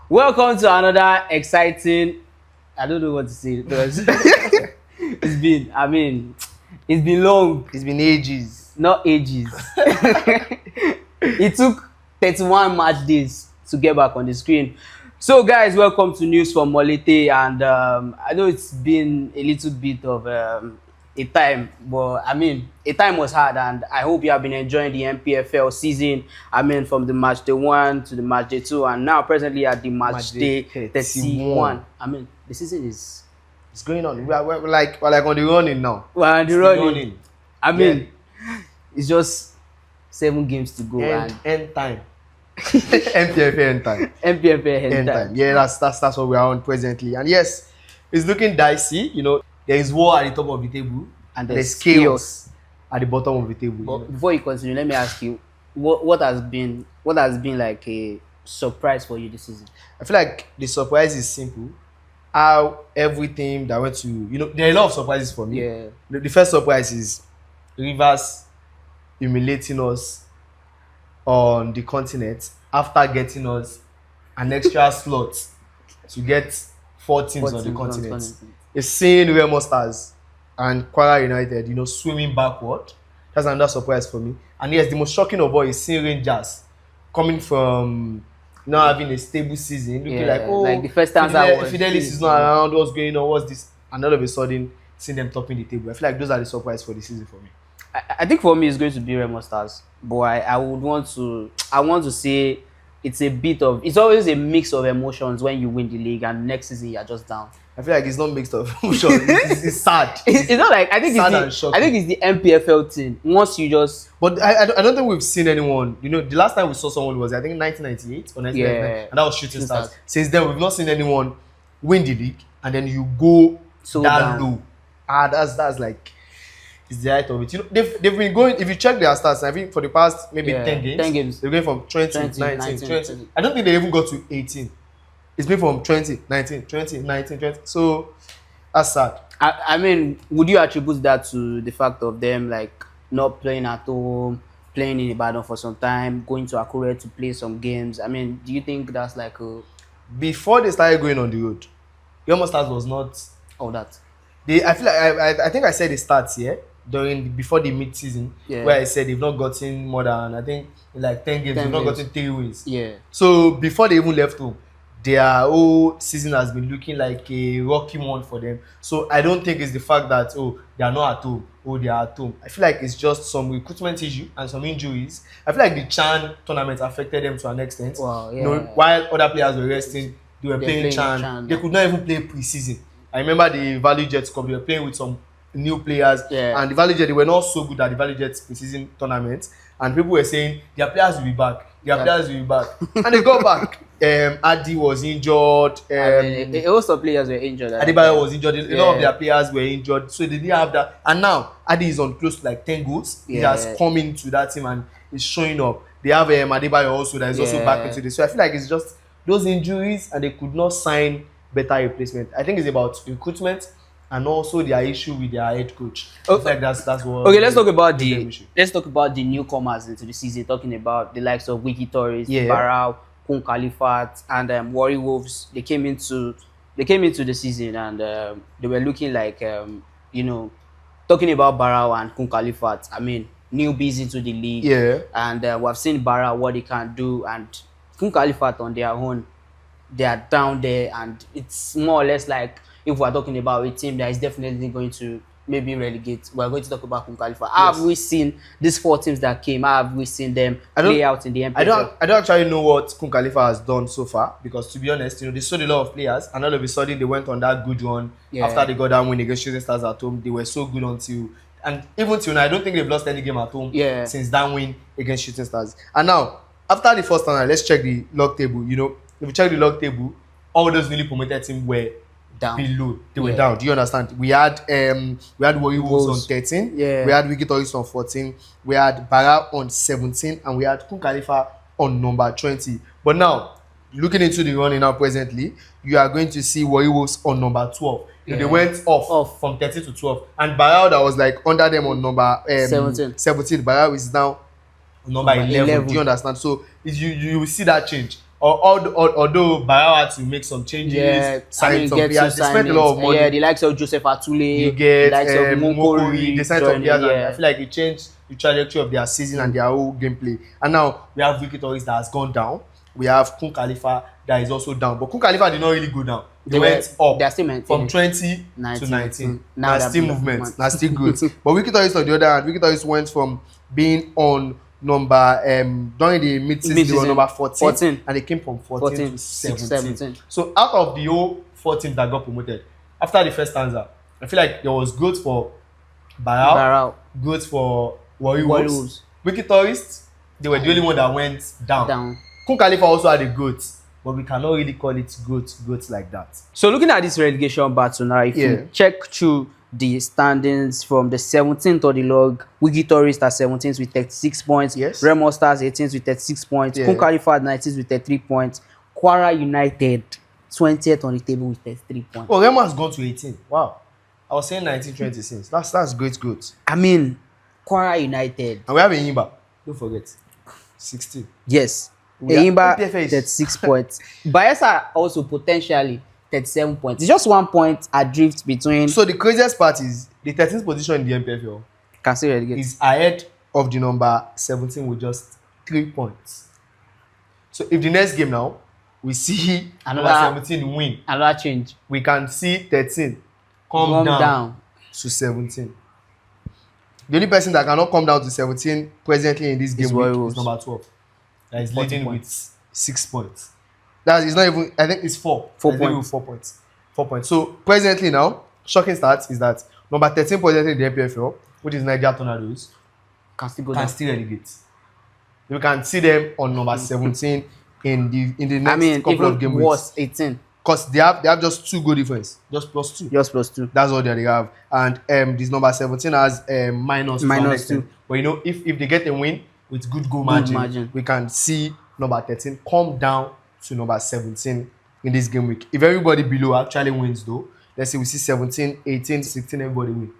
Welcome to another exciting. I don't know what to say because it's been long, It's been ages. not ages. It took 31 match days to get back on the screen. So, guys, welcome to News from Molete. And I know it's been a little bit of a time, but a time was hard. And I hope you have been enjoying the MPFL season. From the match day 1 to the match day 2, and now presently at the match day 31. The season is. It's going on. We're like on the running now. We're on the Still running. It's just 7 games to go. End time. MPFA end time. MPFA end time. Yeah, that's what we are on presently. And yes, it's looking dicey. There is war at the top of the table, And there's chaos at the bottom of the table. But before you continue, let me ask you, what has been like a surprise for you this season? I feel like the surprise is simple. How every team that went to, there are a lot of surprises for me. Yeah. The first surprise is Rivers humiliating us on the continent after getting us an extra slot to get 4 teams on the continent. It's seeing Remo Stars and Kwara United, swimming backward. That's another surprise for me. And yes, the most shocking of all is seeing Rangers coming from not having a stable season, looking like the first time Fidelis is not around, what's going on, what's this? And all of a sudden, seeing them topping the table. I feel like those are the surprises for the season for me. I think for me it's going to be Remo Stars, but I want to say it's always a mix of emotions when you win the league and next season you're just down. I feel like it's not mixed of emotions. It's sad. It's not like I think it's the MPFL thing. Once you just But I don't think we've seen anyone. The last time we saw someone was I think 1998 or 1999, and that was Shooting Stars. Since then we've not seen anyone win the league and then you go so that down. low. That's like it's the height of it. They've been going. If you check their stats, I think for the past maybe 10 games, they're going from 20, 19, 20. I don't think they even got to 18. It's been from 20, 19, 20, 19, 20. So that's sad. Would you attribute that to the fact of them like not playing at home, playing in Ibadan for some time, going to Akure to play some games? Do you think that's like before they started going on the road, Remo Stars was not all that? I feel like I think I said the stats here before the mid-season where I said they've not gotten more than I think in like 10 games they've not gotten 3 wins. Yeah. So before they even left home, their whole season has been looking like a rocky one for them. So I don't think it's the fact that they are not at home, they are at home. I feel like it's just some recruitment issue and some injuries. I feel like the Chan tournament affected them to an extent. Wow, yeah. While other players were resting, they were playing Chan. They could not even play pre-season. I remember the Valley Jets Cup, they were playing with some new players, and the Valley Jets, they were not so good at the Valley Jets pre-season tournament, and people were saying their players will be back, and they got back. Adi was injured, a host of players were injured. Adebayo was injured, a lot of their players were injured, so they didn't have that. And now Adi is on close to like 10 goals. He has come into that team and is showing up. They have Adebayo also that is also back into this. So I feel like it's just those injuries, and they could not sign better replacement. I think it's about recruitment and also their issue with their head coach. Like that's what. Okay, let's talk about the newcomers into the season. Talking about the likes of Wiki Torres, Barau, Kun Khalifat, and Warri Wolves. They came into the season and they were looking like talking about Barau and Kun Khalifat. Newbies into the league. And we've seen Barau what they can do, and Kun Khalifat on their own. They are down there, and it's more or less like if we're talking about a team that is definitely going to maybe relegate, we're going to talk about Kun Khalifa. How have we seen these 4 teams that came? How have we seen them play out in the MPFL? I don't actually know what Kun Khalifa has done so far, because to be honest, they sold a lot of players, and all of a sudden they went on that good run. After they got that win against Shooting Stars at home. They were so good even till now, I don't think they've lost any game at home since that win against Shooting Stars. And now, after the first round, let's check the log table. If you check the log table, all those newly promoted teams were down. Below. They were down. Do you understand? We had Warri Wolves on 13. We had Wiki Torres on 14. We had Bara on 17, and we had Kun Khalifa on number 20. But now, looking into the running now presently, you are going to see Warri Wolves on number 12. They went off from 13 to 12, and Bara that was like under them on number 17. Bara is now number 11. Do you understand? So you will see that change. Although Barao had to make some changes, sign some players, they spent a lot of money. Yeah, the likes of Joseph Atule, You get the likes of Mokori, they signed some players, and yeah. I feel like it changed the trajectory of their season and their whole gameplay. And now we have Wiki Tourist that has gone down. We have Kun Khalifa that is also down, but Kun Khalifa did not really go down. They went up. They're still From 20 to 19. Now they're still movement. Now still good. But Wiki Tourist on the other hand, Wiki Tourist went from being on number during the mid-season, they were number 14 and they came from 14 to 17. So out of the whole 4 teams that got promoted, after the first stanza, I feel like there was growth for Barao, growth for Warri Wolves. Wiki Tourist, they were the only one that went down. Kun Khalifa also had a growth, but we cannot really call it growth like that. So looking at this relegation battle now, if you check through the standings from the 17th of the log, Wiki Tourist at 17th with 36 points. Yes. Remo Stars 18th with 36 points. Kun Khalifa at 19th with 33 points. Kwara United 20th on the table with 33 points. Oh, Remo has gone to 18. Wow. I was saying 19, 20 since. That's great growth. I mean, Kwara United. And we have Enyimba. Don't forget. 16. Yes. Enyimba 36 points. Bayelsa also potentially 37 points. It's just 1 point adrift between. So the craziest part is the 13th position in the MPFL can still relegate. Is ahead of the number 17 with just 3 points. So if the next game now we see number 17 win, another change, we can see 13 come down to 17. The only person that cannot come down to 17 presently in this game is number 12. That is leading with 6 points. That is not even, I think it's 4 points. 4 points. 4 points. So presently now, shocking stats is that number 13 presently in the MPFL, which is Niger Tornadoes, can still relegate. You can see them on number 17 in the next couple of game weeks. 18. Because they have just 2 goal difference. Just plus 2. That's all that they have. And this number 17 has minus 2. But you know, if they get a win with good goal margin, we can see number 13 come down to number 17 in this game week. If everybody below actually wins though, let's say we see 17, 18, 16, everybody win.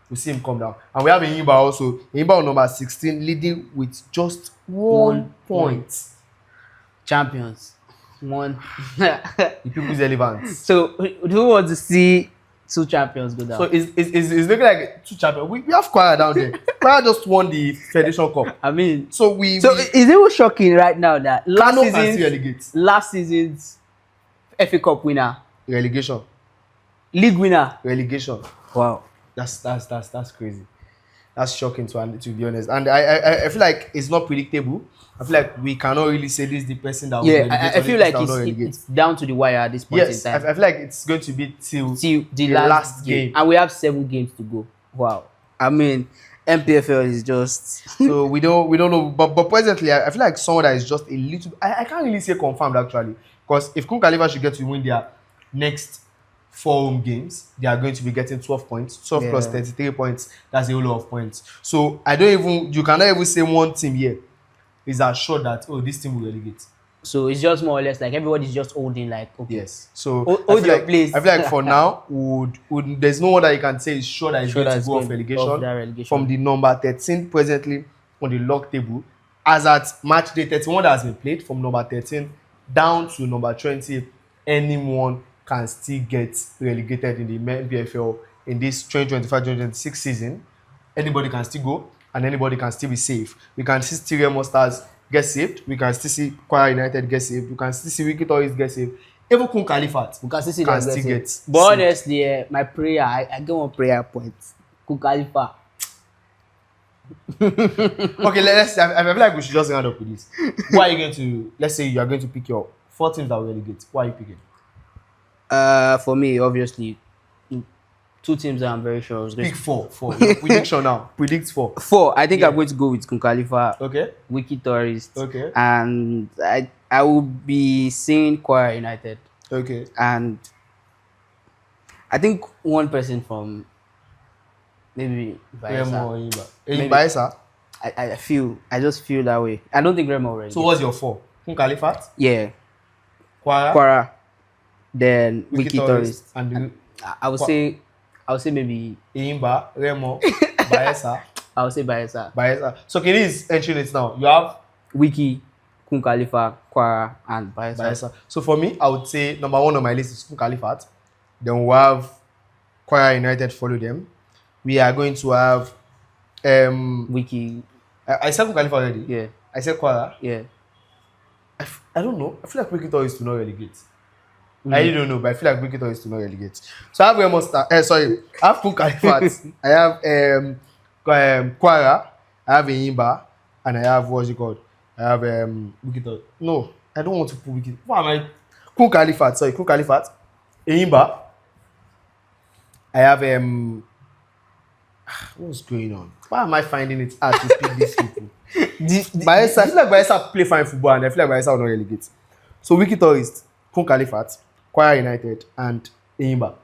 We see him come down. And we have Enyimba also. Enyimba on number 16 leading with just 1 point. Champions. One. The people's elephants. So who wants to see 2 champions go down? So it's looking like 2 champions. We have Kwara down there. Kwara just won the Federation Cup. I mean, so is it shocking right now that last season's FA Cup winner, relegation, league winner, relegation. Wow, that's crazy. That's shocking to be honest. And I feel like it's not predictable. I feel like we cannot really say this is the person that will relegate. I feel like it's down to the wire at this point in time. I feel like it's going to be till the last game. And we have 7 games to go. Wow. I mean, MPFL is just so we don't know. But presently, I feel like someone that is just a little. I can't really say confirmed actually, because if Kun Khalifa should get to win their next 4 home games, they are going to be getting 12 points. 12 plus 33 points. That's a whole lot of points. So you cannot even say one team here is assured that this team will relegate. So it's just more or less like everybody's just holding like yes. So hold your place. I feel like for now, there's no one that you can say is sure that is going to go off relegation from the number 13 presently on the log table. As at match day 31 that has been played, from number 13 down to number 20, anyone can still get relegated in the MPFL in this 2025-2026 season. Anybody can still go and anybody can still be safe. We can see Remo Stars get saved. We can still see Kwara United get saved. We can still see Wiki Tourist get saved. Even Kun Khalifa we can still get saved. But honestly, my prayer, I get 1 prayer point. Kun Khalifa. Okay, I feel like we should just round up with this. Why are you going to, let's say you are going to pick your 4 teams that will relegate. Why are you picking? For me, obviously, 2 teams that I'm very sure is pick 4. Prediction now. Predict 4. 4. I think I'm going to go with Kun Khalifa. Okay. Wiki Tourist. Okay. And I will be saying Kwara United. Okay. And I think one person from maybe Bayelsa. Bayelsa? I just feel that way. I don't think Remo already. So what's your 4? Kun Khalifa? Yeah. Kwara. Then Wiki Tourist. And I would say maybe Enyimba, Remo, Bayelsa. I would say Bayelsa. So Kenny is entering it now. You have Wiki, Kun Khalifa, Kwara, and Bayelsa. So for me, I would say number 1 on my list is Kun Khalifat. Then we'll have Kwara United follow them. We are going to have Wiki. I said Kun Khalifa already. Yeah. I said Kwara. Yeah. I don't know. I feel like Wiki is to not relegate. I really don't know, but I feel like Wiki is to not relegate. So I have Remo Star. I have Kun Khalifat. I have Kwara. I have Enyimba, and I have what's it called? I have Wiki. No, I don't want to put Wiki. What am I? Kun Khalifat. Enyimba. I have what's going on? Why am I finding it hard to pick these people? Bayelsa, I feel like Bayelsa play fine football, and I feel like Bayelsa will not relegate. So Wiki Tourist, Kun Khalifat, Kwara United, and Enyimba.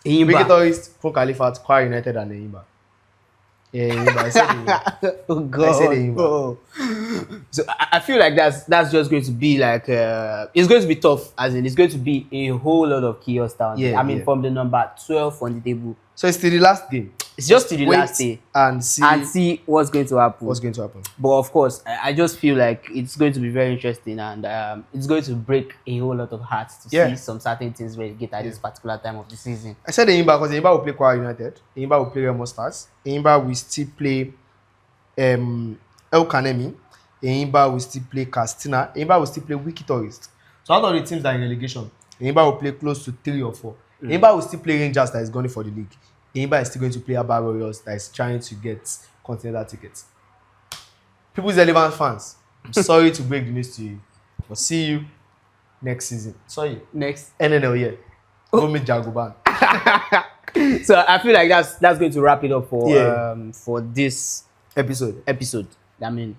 Wiki Tourist, Kun Khalifat, Kwara United, and Enyimba. Yeah, Enyimba. I said Enyimba. Oh God. I said Enyimba. Oh. So I feel like that's just going to be like it's going to be tough. As in, it's going to be a whole lot of chaos down there. I mean, from the number 12 on the table. So it's still the last game. It's just to the last day and see what's going to happen. But of course, I just feel like it's going to be very interesting, and it's going to break a whole lot of hearts to see some certain things relegate at this particular time of the season. I said Enyimba because Enyimba will play Kwara United. Enyimba will play Remo Stars. Enyimba will still play El Kanemi. Enyimba will still play Castina. Enyimba will still play Wiki Tourist. So out of the teams that are in relegation, Enyimba will play close to 3 or 4. Enyimba will still play Rangers that is going for the league. Enyimba is still going to play Aba Royals that is trying to get continental tickets. People's Relevant fans, I'm sorry to break the news to you, but see you next season. Sorry, next NNL year. Go meet Jagoban. So I feel like that's going to wrap it up for this episode. I mean,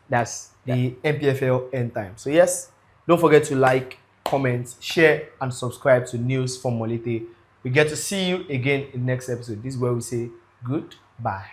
that's the MPFL end time. So yes, don't forget to like, comment, share, and subscribe to News from Molete. We get to see you again in the next episode. This is where we say goodbye.